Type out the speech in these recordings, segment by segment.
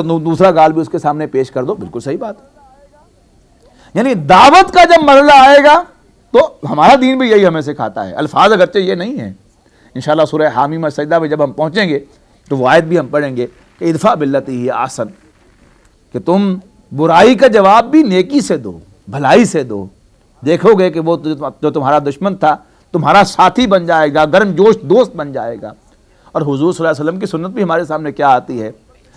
دوسرا گال بھی اس کے سامنے پیش کر دو، بالکل صحیح بات ہے۔ یعنی دعوت کا جب مرحلہ آئے گا تو ہمارا دین بھی یہی ہمیں سکھاتا ہے، الفاظ اگرچہ یہ نہیں ہیں، انشاءاللہ سورہ حامیم السجدہ میں جب ہم پہنچیں گے تو وہ آیت بھی ہم پڑھیں گے کہ ادفع باللتی ہی احسن، کہ تم برائی کا جواب بھی نیکی سے دو، بھلائی سے دو، دیکھو گے کہ وہ جو تمہارا دشمن تھا تمہارا ساتھی بن جائے گا، گرم جوش دوست بن جائے گا۔ اور حضور صلی اللہ علیہ وسلم کی سنت بھی ہمارے سامنے کیا آتی ہے،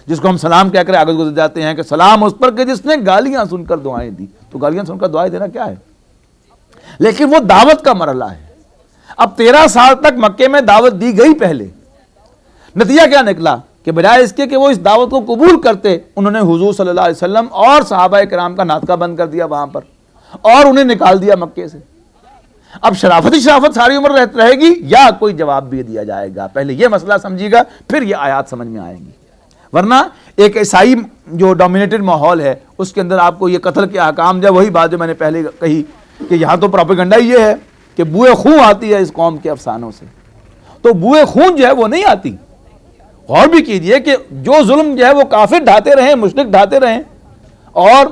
جس کو ہم سلام کہہ کر آگے گزر جاتے ہیں کہ سلام اس پر کہ جس نے گالیاں سن کر دعائیں دی۔ تو گالیاں سن کر دعائیں دینا کیا ہے؟ لیکن وہ دعوت کا مرحلہ ہے۔ اب 13 سال تک مکے میں دعوت دی گئی، پہلے نتیجہ کیا نکلا کہ بجائے اس کے کہ وہ اس دعوت کو قبول کرتے، انہوں نے حضور صلی اللہ علیہ وسلم اور صحابہ کرام کا ناطقہ بند کر دیا وہاں پر، اور انہیں نکال دیا مکے سے۔ اب شرافت ساری عمر رہے گی یا کوئی جواب بھی دیا جائے گا؟ پہلے یہ مسئلہ سمجھیے گا، پھر یہ آیات سمجھ میں آئیں گی۔ ورنہ ایک عیسائی جو ڈومینیٹڈ ماحول ہے اس کے اندر آپ کو یہ قتل کے احکام جو وہی بات جو میں نے پہلے کہی کہ یہاں تو پروپیگنڈا یہ ہے کہ بوئے خون آتی ہے اس قوم کے افسانوں سے، تو بوئے خون جو ہے وہ نہیں آتی۔ غور بھی کیجئے کہ جو ظلم جو ہے وہ کافر ڈھاتے رہیں، مشرک ڈھاتے رہیں، اور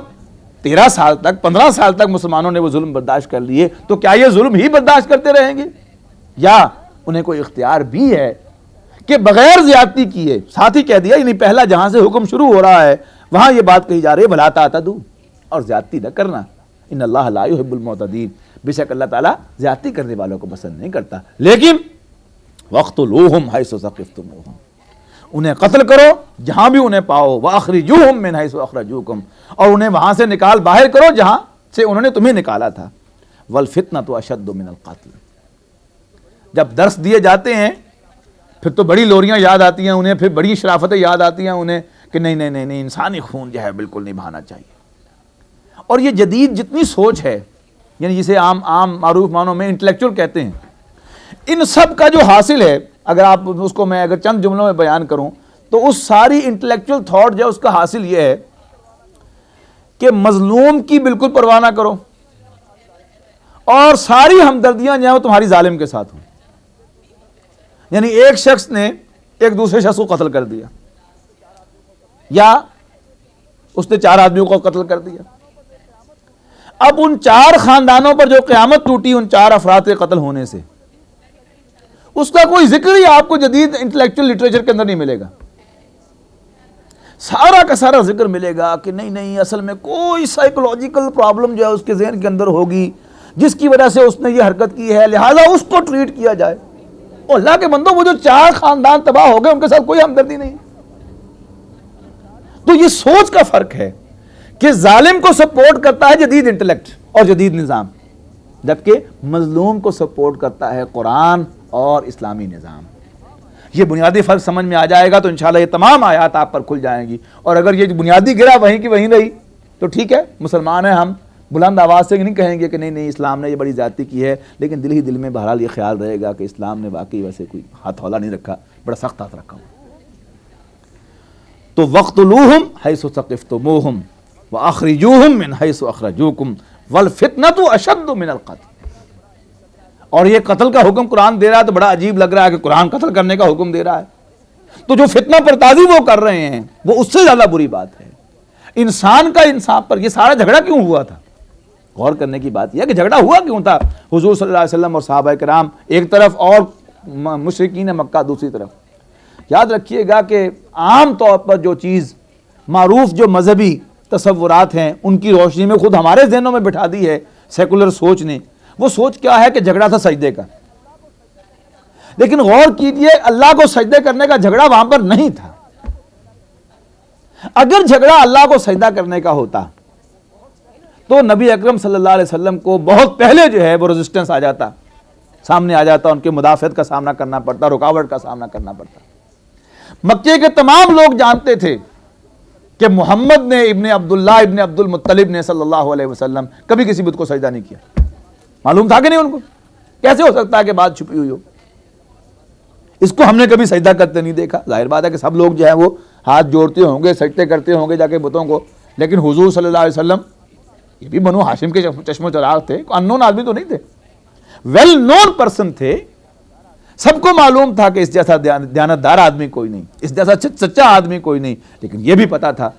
13 سال تک 15 سال تک مسلمانوں نے وہ ظلم برداشت کر لیے، تو کیا یہ ظلم ہی برداشت کرتے رہیں گے یا انہیں کوئی اختیار بھی ہے کہ بغیر زیادتی کیے؟ ساتھ ہی کہہ دیا، یعنی پہلا جہاں سے حکم شروع ہو رہا ہے وہاں یہ بات کہی جا رہی ہے بھلا تعتدوا، اور زیادتی نہ کرنا، ان اللہ لا يحب المعتدین، بے شک اللہ تعالیٰ زیادتی کرنے والوں کو پسند نہیں کرتا۔ لیکن وَاقْتُلُوهُمْ حَيْثُ ثَقِفْتُمُوهُمْ، انہیں قتل کرو جہاں بھی انہیں پاؤ، وَأَخْرِجُوهُمْ مِنْ حَيْثُ أَخْرَجُوكُمْ، اور انہیں وہاں سے باہر کرو جہاں سے انہوں نے تمہیں نکالا تھا۔ وَالْفِتْنَةُ أَشَدُّ مِنَ الْقَتْلِ، جب درس دیے جاتے ہیں پھر تو بڑی لوریاں یاد آتی ہیں انہیں، پھر بڑی شرافتیں یاد آتی ہیں انہیں کہ نہیں انسانی خون جو ہے بالکل نہیں بہانا چاہیے۔ اور یہ جدید جتنی سوچ ہے، یعنی جسے عام معروف معنوں میں انٹلیکچول کہتے ہیں، ان سب کا جو حاصل ہے، اگر آپ اس کو میں چند جملوں میں بیان کروں تو اس ساری انٹلیکچول تھاٹ جو ہے اس کا حاصل یہ ہے کہ مظلوم کی بالکل پرواہ نہ کرو، اور ساری ہمدردیاں جو ہیں وہ تمہاری ظالم کے ساتھ ہوں۔ یعنی ایک شخص نے ایک دوسرے شخص کو قتل کر دیا، یا اس نے 4 آدمیوں کو قتل کر دیا، اب ان 4 خاندانوں پر جو قیامت ٹوٹی ان 4 افراد کے قتل ہونے سے، اس کا کوئی ذکر ہی آپ کو جدید انٹلیکچول لٹریچر کے اندر نہیں ملے گا۔ سارا کا سارا ذکر ملے گا کہ نہیں اصل میں کوئی سائیکولوجیکل پرابلم جو ہے اس کے ذہن کے اندر ہوگی جس کی وجہ سے اس نے یہ حرکت کی ہے، لہذا اس کو ٹریٹ کیا جائے۔ اور اللہ کے بندوں، وہ جو 4 خاندان تباہ ہو گئے ان کے ساتھ کوئی ہمدردی نہیں۔ تو یہ سوچ کا فرق ہے کہ ظالم کو سپورٹ کرتا ہے جدید انٹلیکٹ اور جدید نظام، جبکہ مظلوم کو سپورٹ کرتا ہے قرآن اور اسلامی نظام۔ یہ بنیادی فرق سمجھ میں آ جائے گا تو انشاءاللہ یہ تمام آیات آپ پر کھل جائیں گی۔ اور اگر یہ بنیادی گرہ وہیں کی وہیں رہی تو ٹھیک ہے، مسلمان ہیں ہم، بلند آواز سے نہیں کہیں گے کہ نہیں اسلام نے یہ بڑی زیادتی کی ہے، لیکن دل ہی دل میں بہرحال یہ خیال رہے گا کہ اسلام نے واقعی ویسے کوئی ہاتھ ہولا نہیں رکھا، بڑا سخت ہاتھ رکھا ہوا۔ تو وَاقْتُلُوهُمْ حَيْثُ ثَقِفْتُمُوهُمْ وَأَخْرِجُوهُمْ مِنْ حَيْثُ أَخْرَجُوكُمْ وَالْفِتْنَةُ أَشَدُّ مِنَ الْقَتْلِ۔ اور یہ قتل کا حکم قرآن دے رہا ہے تو بڑا عجیب لگ رہا ہے کہ قرآن قتل کرنے کا حکم دے رہا ہے، تو جو فتنہ پردازی وہ کر رہے ہیں وہ اس سے زیادہ بری بات ہے۔ انسان کا انسان پر یہ سارا جھگڑا کیوں ہوا تھا؟ غور کرنے کی بات یہ ہے کہ جھگڑا ہوا کیوں تھا؟ حضور صلی اللہ علیہ وسلم اور صحابہ کرام ایک طرف اور مشرکین مکہ دوسری طرف۔ یاد رکھیے گا کہ عام طور پر جو چیز معروف جو مذہبی تصورات ہیں ان کی روشنی میں خود ہمارے ذہنوں میں بٹھا دی ہے سیکولر سوچ نے، وہ سوچ کیا ہے کہ جھگڑا تھا سجدے کا۔ لیکن غور کیجئے، اللہ کو سجدے کرنے کا جھگڑا وہاں پر نہیں تھا۔ اگر جھگڑا اللہ کو سجدہ کرنے کا ہوتا تو نبی اکرم صلی اللہ علیہ وسلم کو بہت پہلے جو ہے وہ ریزسٹنس آ جاتا، سامنے آ جاتا، ان کے مدافعت کا سامنا کرنا پڑتا، رکاوٹ کا سامنا کرنا پڑتا۔ مکے کے تمام لوگ جانتے تھے کہ محمد نے ابن عبداللہ ابن عبد المطلب نے صلی اللہ علیہ وسلم کبھی کسی بت کو سجدہ نہیں کیا۔ معلوم تھا کہ نہیں ان کو؟ کیسے ہو سکتا ہے کہ بات چھپی ہوئی ہو؟ اس کو ہم نے کبھی سجدہ کرتے نہیں دیکھا۔ ظاہر بات ہے کہ سب لوگ جو ہیں وہ ہاتھ جوڑتے ہوں گے، سجدے کرتے ہوں گے جا کے بتوں کو، لیکن حضور صلی اللہ علیہ وسلم یہ بھی بنو ہاشم کے چشم و چراغ تھے، اننون آدمی تو نہیں تھے، ویل نون پرسن تھے، سب کو معلوم تھا کہ اس جیسا دیانتدار آدمی کوئی نہیں، اس جیسا سچا آدمی کوئی نہیں، لیکن یہ بھی پتا تھا